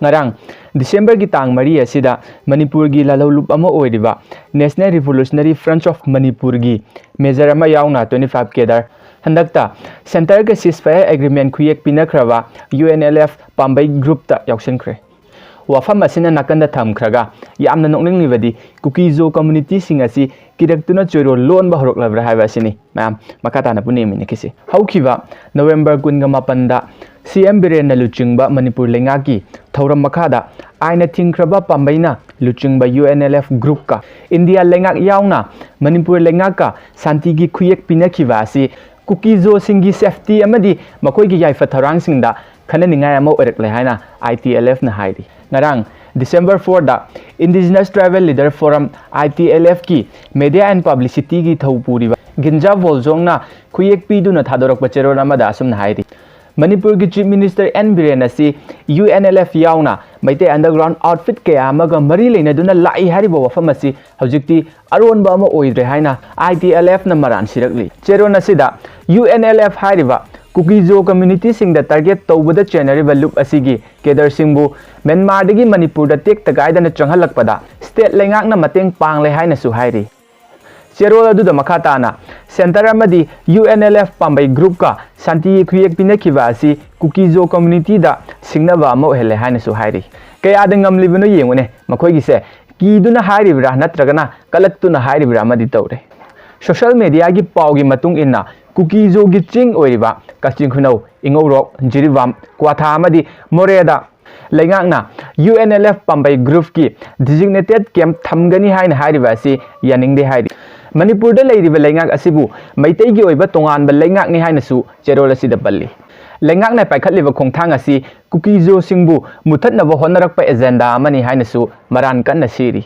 ngarang December ki tang mari asida Manipur gi lalolup ama oiriba National Revolutionary Front of Manipur gi major ama yauna 25 kedar handakta center ka ceasefire agreement khuyek pinakraba UNLF pambai group ta yauksinkhre wafam asina nakanda thamkhraga yamna nokninglibadi kukizo community singasi kidaktuna choro lon ba horok labra haiba sini mam makata na puni mini kisi haukiba November 18 da CM Biren na luchingba Manipur lengaki thauram makada aina thingkraba pambaina luchingba UNLF group ka India lengak yauna Manipur lengaka santigi khuyek pinakhiba asi kukizo singi safety amadi makoi gi yaifa tharang singda khana ningai ama orekle haina ITLF na hairi ngarang December 4 da Indigenous Tribal Leader Forum ITLF ki media and publicity gi thaupuriba ginja voljong na khuyek piduna thadorok pachero amada asum na hairi Manipur ki Chief Minister N Biren asi UNLF yauna maite underground outfit kaya amaga mari leina duna lai hariba wafam asi hojikti aronba ama oidre haina ITLF na maran sirakli chero na sida UNLF hariba kukizo community sing da target tawbada chenariba loop asigi kedar singbu Myanmar dagi Manipur da tek tagai da na changhalakpada state lengak na mateng pangle haina su hairi chero adu da makata na center amadi UNLF pambai group ka santi khuyek pinakhiba asi kukizo community da singnaba ama hele haina su hairi kaya dangam libno yengune makoi gi se kiduna hairibra natragana kalaktuna hairibra amadi tawre social media gi pawgi matung inna kukizo gi ching oiriba kaching khunau ingorok jiribam kwatha amadi moreda lengakna UNLF pambai group ki designated camp thamgani haina hairiba asi yaningde hairi Manipur da leiriba lengak asibu maitei gi oiba tongan ba lengak ni haina su cherola sida balli lengak na paikhatliba khongthang asi kukizo singbu muthatnaba honarakpa agenda amani haina su maran kanna siri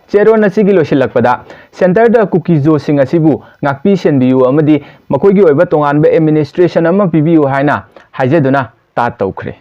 chero na sigi losilakpada center da kukizo sing asibu ngakpi senbiu amadi makoi gi oiba tongan ba administration ama pibiu haina hajeduna ta twkhre